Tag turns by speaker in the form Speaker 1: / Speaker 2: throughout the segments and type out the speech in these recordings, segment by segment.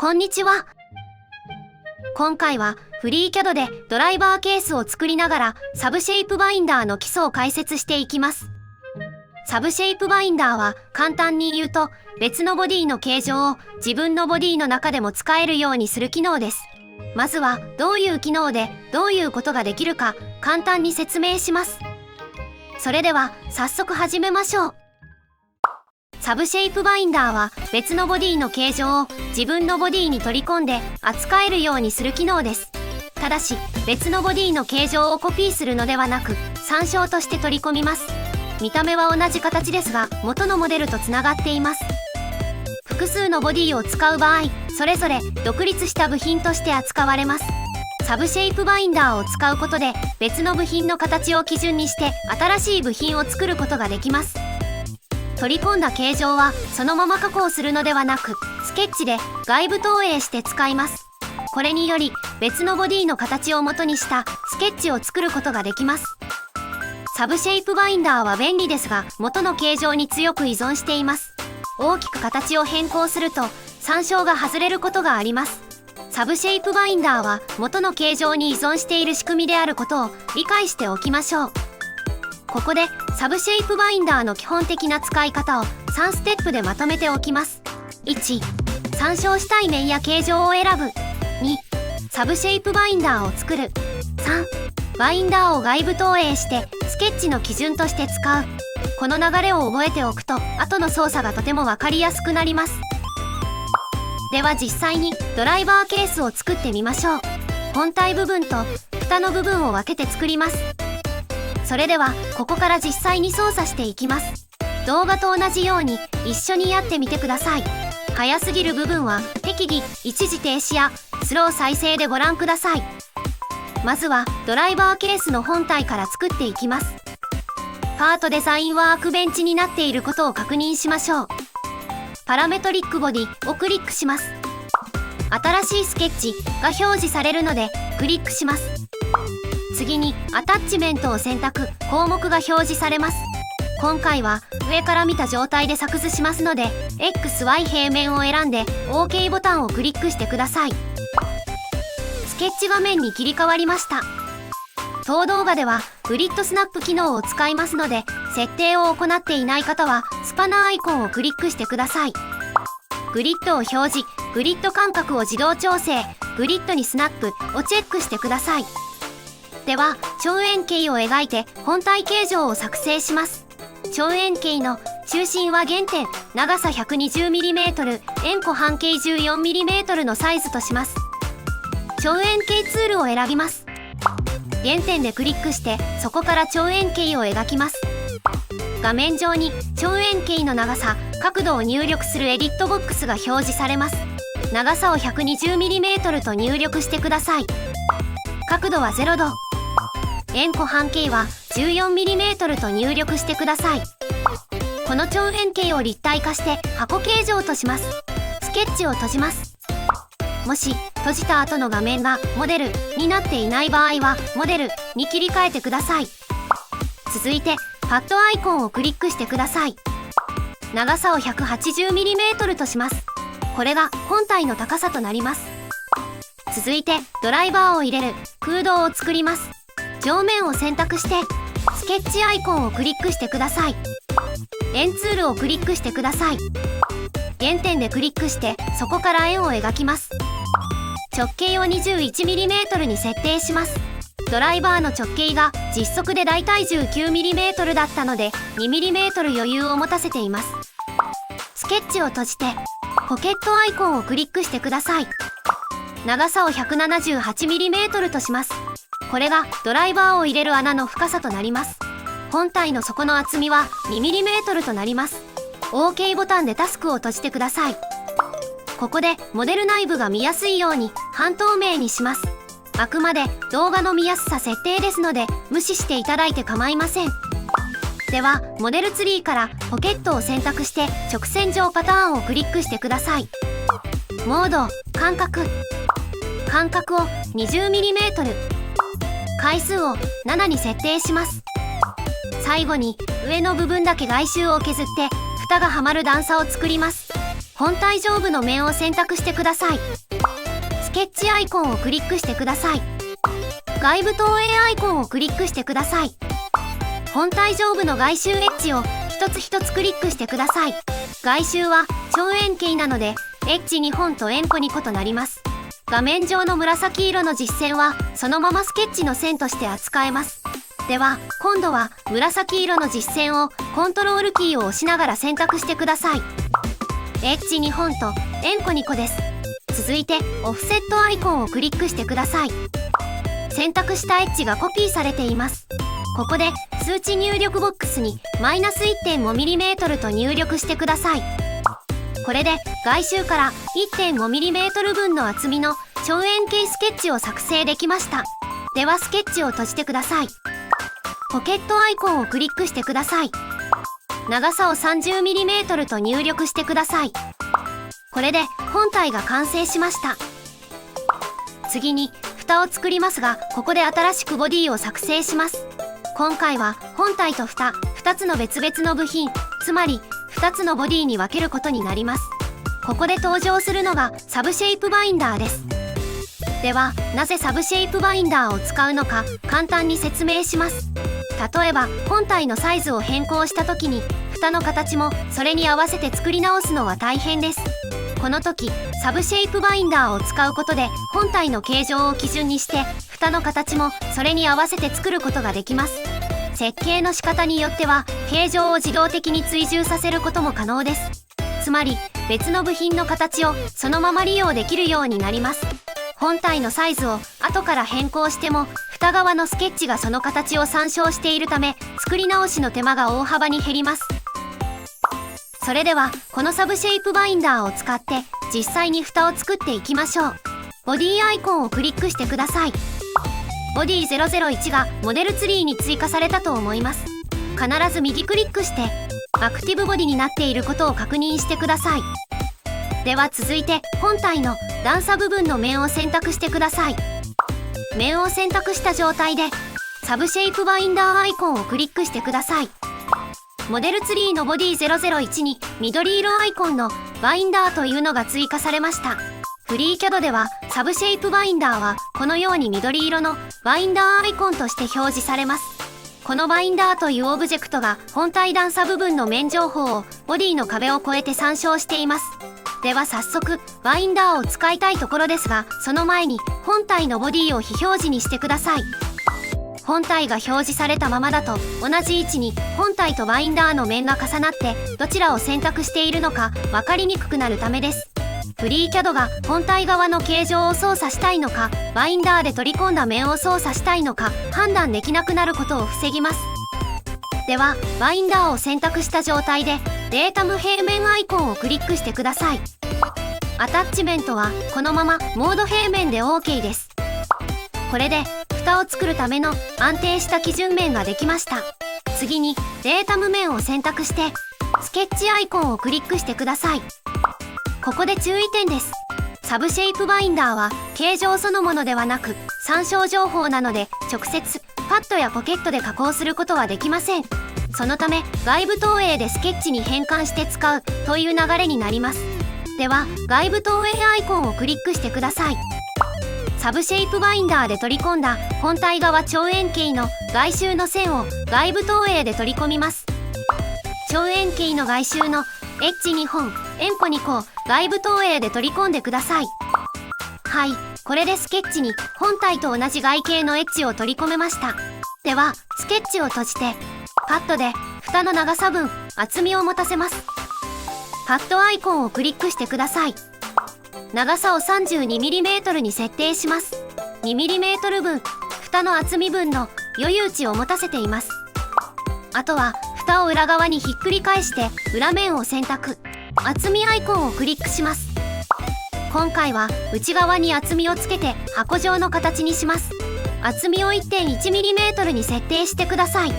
Speaker 1: こんにちは。今回はフリーキャドでドライバーケースを作りながらサブシェイプバインダーの基礎を解説していきます。サブシェイプバインダーは簡単に言うと別のボディの形状を自分のボディの中でも使えるようにする機能です。まずはどういう機能でどういうことができるか簡単に説明します。それでは早速始めましょう。サブシェイプバインダーは別のボディの形状を自分のボディに取り込んで扱えるようにする機能です。ただし別のボディの形状をコピーするのではなく参照として取り込みます。見た目は同じ形ですが元のモデルとつながっています。複数のボディを使う場合それぞれ独立した部品として扱われます。サブシェイプバインダーを使うことで別の部品の形を基準にして新しい部品を作ることができます。取り込んだ形状はそのまま加工するのではなくスケッチで外部投影して使います。これにより別のボディの形を元にしたスケッチを作ることができます。サブシェイプバインダーは便利ですが元の形状に強く依存しています。大きく形を変更すると参照が外れることがあります。サブシェイプバインダーは元の形状に依存している仕組みであることを理解しておきましょう。ここでサブシェイプバインダーの基本的な使い方を3ステップでまとめておきます。1、参照したい面や形状を選ぶ。2、サブシェイプバインダーを作る。3、バインダーを外部投影してスケッチの基準として使う。この流れを覚えておくと後の操作がとても分かりやすくなります。では実際にドライバーケースを作ってみましょう。本体部分と蓋の部分を分けて作ります。それではここから実際に操作していきます。動画と同じように一緒にやってみてください。早すぎる部分は適宜一時停止やスロー再生でご覧ください。まずはドライバーケースの本体から作っていきます。パートデザインワークベンチになっていることを確認しましょう。パラメトリックボディをクリックします。新しいスケッチが表示されるのでクリックします。次にアタッチメントを選択、項目が表示されます。今回は上から見た状態で作図しますので XY 平面を選んで OK ボタンをクリックしてください。スケッチ画面に切り替わりました。当動画ではグリッドスナップ機能を使いますので設定を行っていない方はスパナーアイコンをクリックしてください。グリッドを表示、グリッド間隔を自動調整、グリッドにスナップをチェックしてください。では長円形を描いて本体形状を作成します。長円形の中心は原点、長さ 120mm、円弧半径 14mm のサイズとします。長円形ツールを選びます。原点でクリックしてそこから長円形を描きます。画面上に長円形の長さ、角度を入力するエディットボックスが表示されます。長さを 120mm と入力してください。角度は0度。円弧半径は 14mm と入力してください。この長円形を立体化して箱形状とします。スケッチを閉じます。もし閉じた後の画面がモデルになっていない場合はモデルに切り替えてください。続いてパッドアイコンをクリックしてください。長さを 180mm とします。これが本体の高さとなります。続いてドライバーを入れる空洞を作ります。上面を選択してスケッチアイコンをクリックしてください。円ツールをクリックしてください。原点でクリックしてそこから円を描きます。直径を 21mm に設定します。ドライバーの直径が実測で大体 19mm だったので 2mm 余裕を持たせています。スケッチを閉じてポケットアイコンをクリックしてください。長さを 178mm とします。これがドライバーを入れる穴の深さとなります。本体の底の厚みは 2mm となります。OK ボタンでタスクを閉じてください。ここでモデル内部が見やすいように半透明にします。あくまで動画の見やすさ設定ですので無視していただいて構いません。ではモデルツリーからポケットを選択して直線上パターンをクリックしてください。モード、間隔を 20mm、回数を7に設定します。最後に上の部分だけ外周を削って蓋がはまる段差を作ります。本体上部の面を選択してください。スケッチアイコンをクリックしてください。外部投影アイコンをクリックしてください。本体上部の外周エッジを一つ一つクリックしてください。外周は長円形なのでエッジ2本と円弧2個となります。画面上の紫色の実線はそのままスケッチの線として扱えます。では今度は紫色の実線をコントロールキーを押しながら選択してください。エッジ2本と円弧2個です。続いてオフセットアイコンをクリックしてください。選択したエッジがコピーされています。ここで数値入力ボックスに -1.5mm と入力してください。これで外周から 1.5mm 分の厚みの長円形スケッチを作成できました。ではスケッチを閉じてください。ポケットアイコンをクリックしてください。長さを 30mm と入力してください。これで本体が完成しました。次に蓋を作りますが、ここで新しくボディを作成します。今回は本体と2つの別々の部品、つまり2つのボディに分けることになります。ここで登場するのがサブシェイプバインダーです。ではなぜサブシェイプバインダーを使うのか簡単に説明します。例えば本体のサイズを変更した時に蓋の形もそれに合わせて作り直すのは大変です。この時サブシェイプバインダーを使うことで本体の形状を基準にして蓋の形もそれに合わせて作ることができます。設計の仕方によっては形状を自動的に追従させることも可能です。つまり別の部品の形をそのまま利用できるようになります。本体のサイズを後から変更しても蓋側のスケッチがその形を参照しているため作り直しの手間が大幅に減ります。それではこのサブシェイプバインダーを使って実際に蓋を作っていきましょう。ボディアイコンをクリックしてください。ボディ001がモデルツリーに追加されたと思います。必ず右クリックしてアクティブボディになっていることを確認してください。では続いて本体の段差部分の面を選択してください。面を選択した状態でサブシェイプバインダーアイコンをクリックしてください。モデルツリーのボディ001に緑色アイコンのバインダーというのが追加されました。フリーキャドではサブシェイプバインダーはこのように緑色のバインダーアイコンとして表示されます。このバインダーというオブジェクトが本体段差部分の面情報をボディの壁を越えて参照しています。では早速バインダーを使いたいところですが、その前に本体のボディを非表示にしてください。本体が表示されたままだと同じ位置に本体とバインダーの面が重なってどちらを選択しているのか分かりにくくなるためです。フリーキャドが本体側の形状を操作したいのかバインダーで取り込んだ面を操作したいのか判断できなくなることを防ぎます。ではバインダーを選択した状態でデータ無平面アイコンをクリックしてください。アタッチメントはこのままモード平面で OK です。これで蓋を作るための安定した基準面ができました。次にデータ無面を選択してスケッチアイコンをクリックしてください。ここで注意点です。サブシェイプバインダーは形状そのものではなく参照情報なので直接パッドやポケットで加工することはできません。そのため外部投影でスケッチに変換して使うという流れになります。では外部投影アイコンをクリックしてください。サブシェイプバインダーで取り込んだ本体側長円形の外周の線を外部投影で取り込みます。長円形の外周のエッジ2本、円弧2個を外部投影で取り込んでください。はい、これでスケッチに本体と同じ外形のエッジを取り込めました。ではスケッチを閉じてパッドで蓋の長さ分厚みを持たせます。パッドアイコンをクリックしてください。長さを 32mm に設定します。2mm 分蓋の厚み分の余裕値を持たせています。あとは蓋を裏側にひっくり返して裏面を選択。厚みアイコンをクリックします。今回は内側に厚みをつけて箱状の形にします。厚みを 1.1mm に設定してください。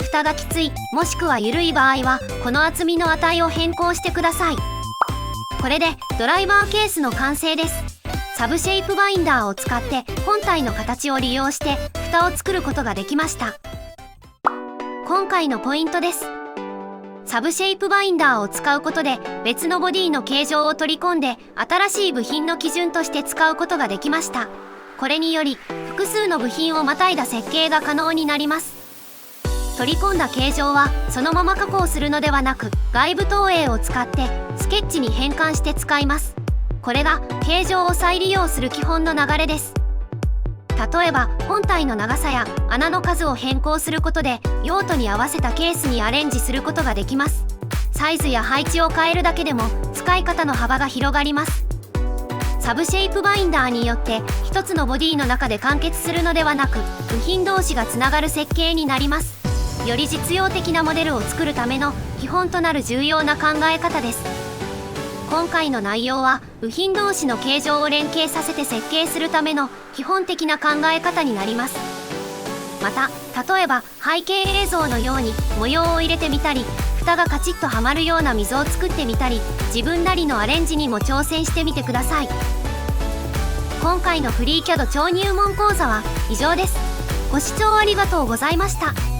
Speaker 1: 蓋がきついもしくは緩い場合はこの厚みの値を変更してください。これでドライバーケースの完成です。サブシェイプバインダーを使って本体の形を利用して蓋を作ることができました。今回のポイントです。サブシェイプバインダーを使うことで別のボディの形状を取り込んで新しい部品の基準として使うことができました。これにより複数の部品をまたいだ設計が可能になります。取り込んだ形状はそのまま加工するのではなく外部投影を使ってスケッチに変換して使います。これが形状を再利用する基本の流れです。例えば本体の長さや穴の数を変更することで用途に合わせたケースにアレンジすることができます。サイズや配置を変えるだけでも使い方の幅が広がります。サブシェイプバインダーによって一つのボディの中で完結するのではなく部品同士がつながる設計になります。より実用的なモデルを作るための基本となる重要な考え方です。今回の内容は部品同士の形状を連携させて設計するための基本的な考え方になります。また例えば背景映像のように模様を入れてみたり蓋がカチッとはまるような溝を作ってみたり自分なりのアレンジにも挑戦してみてください。今回のフリーCAD超入門講座は以上です。ご視聴ありがとうございました。